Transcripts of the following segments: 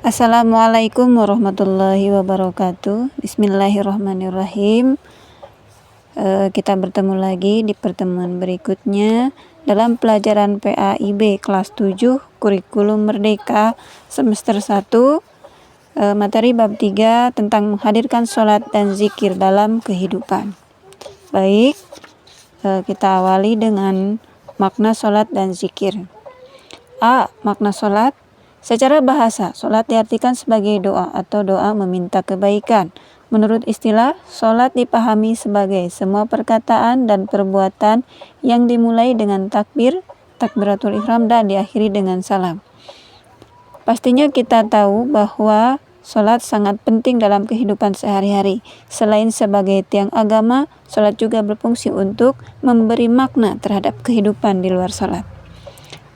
Assalamualaikum warahmatullahi wabarakatuh. Bismillahirrahmanirrahim. Kita bertemu lagi di pertemuan berikutnya dalam pelajaran PAIB kelas 7 Kurikulum Merdeka semester 1, materi bab 3 tentang menghadirkan sholat dan zikir dalam kehidupan. Baik, kita awali dengan makna sholat dan zikir. A. Makna sholat. Secara bahasa, sholat diartikan sebagai doa atau doa meminta kebaikan. Menurut istilah, sholat dipahami sebagai semua perkataan dan perbuatan yang dimulai dengan takbir, takbiratul ihram, dan diakhiri dengan salam. Pastinya kita tahu bahwa sholat sangat penting dalam kehidupan sehari-hari. Selain sebagai tiang agama, sholat juga berfungsi untuk memberi makna terhadap kehidupan di luar sholat.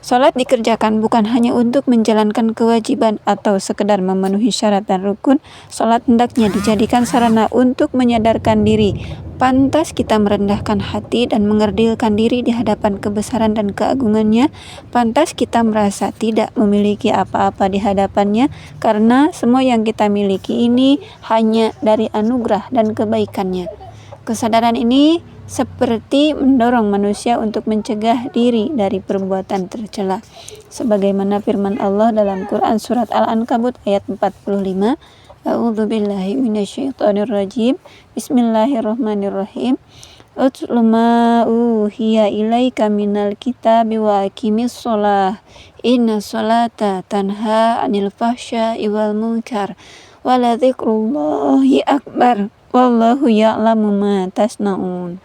Sholat dikerjakan bukan hanya untuk menjalankan kewajiban atau sekedar memenuhi syarat dan rukun. Sholat hendaknya dijadikan sarana untuk menyadarkan diri. Pantas kita merendahkan hati dan mengerdilkan diri di hadapan kebesaran dan keagungannya. Pantas kita merasa tidak memiliki apa-apa di hadapannya, karena semua yang kita miliki ini hanya dari anugerah dan kebaikannya. Kesadaran ini seperti mendorong manusia untuk mencegah diri dari perbuatan tercela. Sebagaimana firman Allah dalam Quran surat Al-Ankabut ayat 45. A'udzubillahi minasyaitonirrajim. Bismillahirrahmanirrahim. Utlu ma uhiya ilaika minal kitabi wa aqimis sholah. Inna sholata tanha 'anil fahsya'i wal munkar. Wa la dzikrullahi akbar. Wallahu ya'lamu ma tasna'un.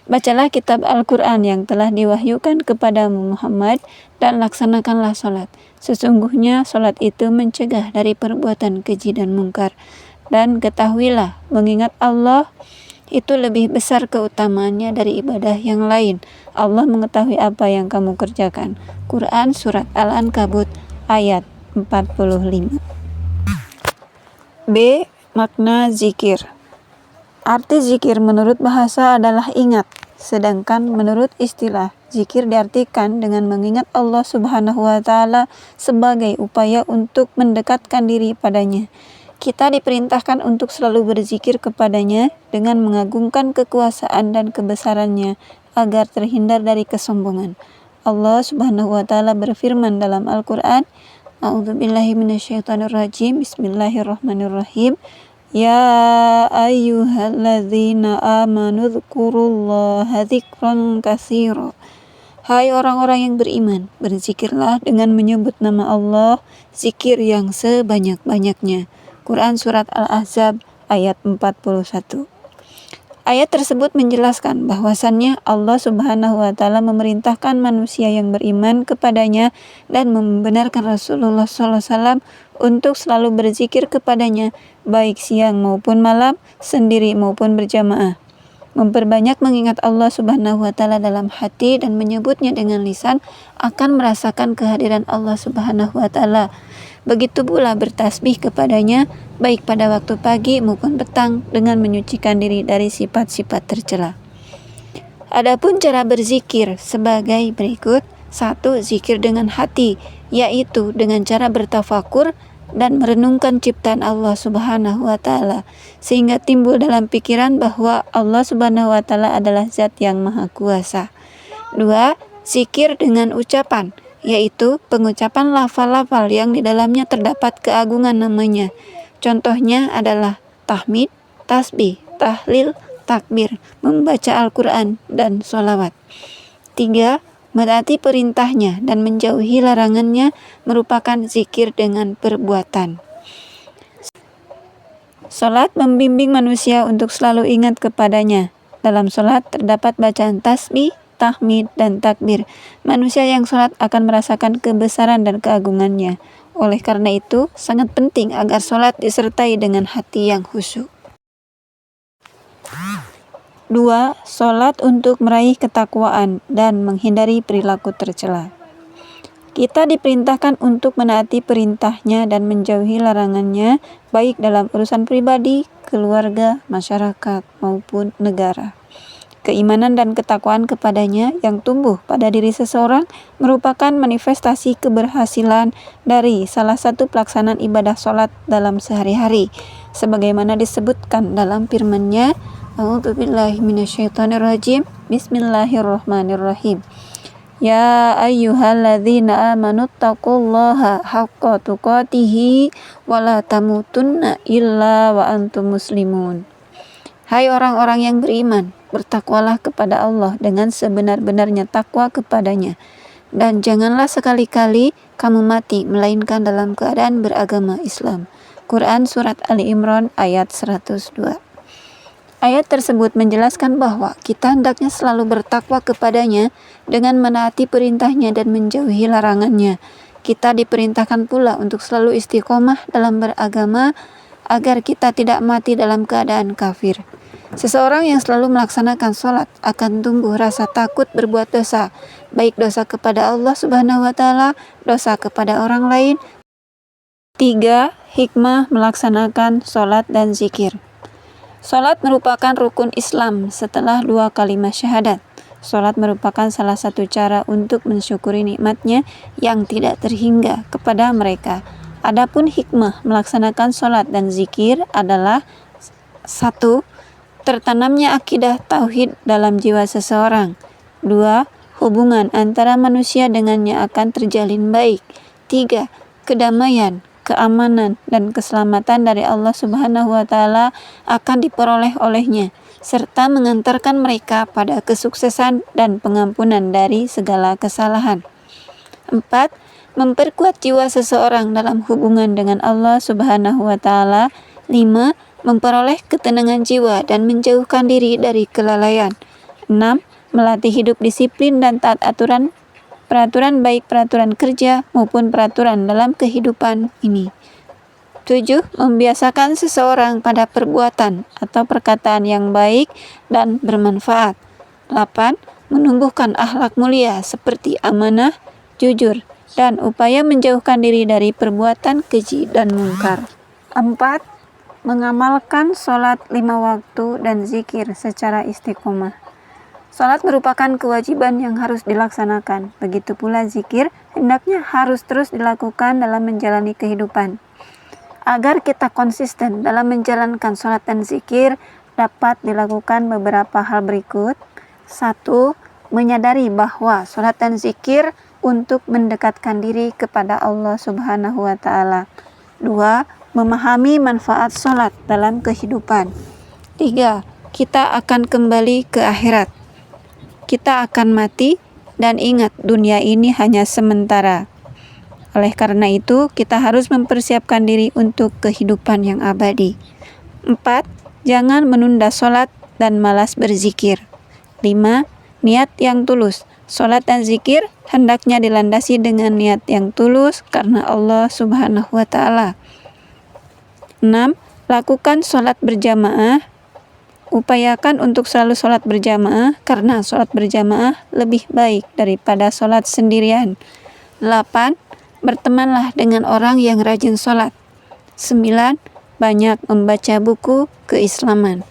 Bacalah kitab Al-Quran yang telah diwahyukan kepadamu Muhammad dan laksanakanlah sholat. Sesungguhnya sholat itu mencegah dari perbuatan keji dan mungkar. Dan ketahuilah, mengingat Allah itu lebih besar keutamaannya dari ibadah yang lain. Allah mengetahui apa yang kamu kerjakan. Quran surat Al-Ankabut ayat 45. B. Makna zikir. Arti zikir menurut bahasa adalah ingat, sedangkan menurut istilah, zikir diartikan dengan mengingat Allah Subhanahu wa Ta'ala sebagai upaya untuk mendekatkan diri padanya. Kita diperintahkan untuk selalu berzikir kepadanya dengan mengagungkan kekuasaan dan kebesarannya agar terhindar dari kesombongan. Allah Subhanahu wa Ta'ala berfirman dalam Al-Quran, A'udzubillahi minasyaitonirrajim. Bismillahirrahmanirrahim. Ya ayyuhalladzina amanu dzkurullaha dzikran katsira. Hai orang-orang yang beriman, berzikirlah dengan menyebut nama Allah, zikir yang sebanyak-banyaknya. Quran surat Al-Ahzab ayat 41. Ayat tersebut menjelaskan bahwasannya Allah Subhanahu wa Ta'ala memerintahkan manusia yang beriman kepadanya dan membenarkan Rasulullah SAW untuk selalu berzikir kepadanya, baik siang maupun malam, sendiri maupun berjamaah. Memperbanyak mengingat Allah Subhanahu wa Ta'ala dalam hati dan menyebutnya dengan lisan akan merasakan kehadiran Allah Subhanahu wa Ta'ala. Begitu pula bertasbih kepadanya baik pada waktu pagi maupun petang dengan menyucikan diri dari sifat-sifat tercela. Adapun cara berzikir sebagai berikut. 1. Zikir dengan hati, yaitu dengan cara bertafakur dan merenungkan ciptaan Allah Subhanahu wa Ta'ala sehingga timbul dalam pikiran bahwa Allah Subhanahu wa Ta'ala adalah zat yang maha kuasa. 2. Zikir dengan ucapan, yaitu pengucapan lafal-lafal yang di dalamnya terdapat keagungan namanya. Contohnya adalah tahmid, tasbih, tahlil, takbir, membaca Al-Quran, dan sholawat. 3. Menaati perintahnya dan menjauhi larangannya merupakan zikir dengan perbuatan. Sholat membimbing manusia untuk selalu ingat kepadanya. Dalam sholat terdapat bacaan tasbih, tahmid, dan takbir. Manusia yang sholat akan merasakan kebesaran dan keagungannya. Oleh karena itu, sangat penting agar sholat disertai dengan hati yang khusyuk. 2. Sholat untuk meraih ketakwaan dan menghindari perilaku tercela. Kita diperintahkan untuk menaati perintahnya dan menjauhi larangannya, baik dalam urusan pribadi, keluarga, masyarakat, maupun negara. Keimanan dan ketakwaan kepadanya yang tumbuh pada diri seseorang merupakan manifestasi keberhasilan dari salah satu pelaksanaan ibadah sholat dalam sehari-hari. Sebagaimana disebutkan dalam firman-Nya, A'udzubillahi minasyaitonirrajim. Bismillahirrahmanirrahim. Ya ayyuhalladzina amanu taqullaha haqqa tuqatihi wa la tamutunna illa wa antum muslimun. Hai orang-orang yang beriman, bertakwalah kepada Allah dengan sebenar-benarnya takwa kepadanya. Dan janganlah sekali-kali kamu mati melainkan dalam keadaan beragama Islam. Quran Surat Ali Imran ayat 102. Ayat tersebut menjelaskan bahwa kita hendaknya selalu bertakwa kepadanya dengan menaati perintahnya dan menjauhi larangannya. Kita diperintahkan pula untuk selalu istiqomah dalam beragama agar kita tidak mati dalam keadaan kafir. Seseorang yang selalu melaksanakan sholat akan tumbuh rasa takut berbuat dosa, baik dosa kepada Allah Subhanahu wa Ta'ala, dosa kepada orang lain. 3. Hikmah melaksanakan sholat dan zikir. Sholat merupakan rukun Islam setelah 2 kalimat syahadat. Sholat merupakan salah satu cara untuk mensyukuri nikmatnya yang tidak terhingga kepada mereka. Adapun hikmah melaksanakan sholat dan zikir adalah 1. Tertanamnya akidah tauhid dalam jiwa seseorang. 2. Hubungan antara manusia dengannya akan terjalin baik. 3. Kedamaian, keamanan, dan keselamatan dari Allah Subhanahu wa Ta'ala akan diperoleh olehnya, serta mengantarkan mereka pada kesuksesan dan pengampunan dari segala kesalahan. 4. Memperkuat jiwa seseorang dalam hubungan dengan Allah Subhanahu wa Ta'ala. 5. Memperoleh ketenangan jiwa dan menjauhkan diri dari kelalaian. 6. Melatih hidup disiplin dan taat peraturan baik peraturan kerja maupun peraturan dalam kehidupan ini. 7. Membiasakan seseorang pada perbuatan atau perkataan yang baik dan bermanfaat. 8. Menumbuhkan akhlak mulia seperti amanah, jujur, dan upaya menjauhkan diri dari perbuatan keji dan mungkar. 4. Mengamalkan sholat 5 waktu dan zikir secara istiqomah. Sholat merupakan kewajiban yang harus dilaksanakan. Begitu pula zikir hendaknya harus terus dilakukan dalam menjalani kehidupan. Agar kita konsisten dalam menjalankan sholat dan zikir, dapat dilakukan beberapa hal berikut. 1. Menyadari bahwa sholat dan zikir untuk mendekatkan diri kepada Allah Subhanahu wa Ta'ala. 2. Memahami manfaat sholat dalam kehidupan. 3. Kita akan kembali ke akhirat. Kita akan mati, dan ingat dunia ini hanya sementara. Oleh karena itu, kita harus mempersiapkan diri untuk kehidupan yang abadi. 4. Jangan menunda sholat dan malas berzikir. 5. Niat yang tulus. Sholat dan zikir hendaknya dilandasi dengan niat yang tulus karena Allah Subhanahu wa Ta'ala. 6. Lakukan sholat berjamaah. Upayakan untuk selalu sholat berjamaah karena sholat berjamaah lebih baik daripada sholat sendirian. 8. Bertemanlah dengan orang yang rajin sholat. 9. Banyak membaca buku keislaman.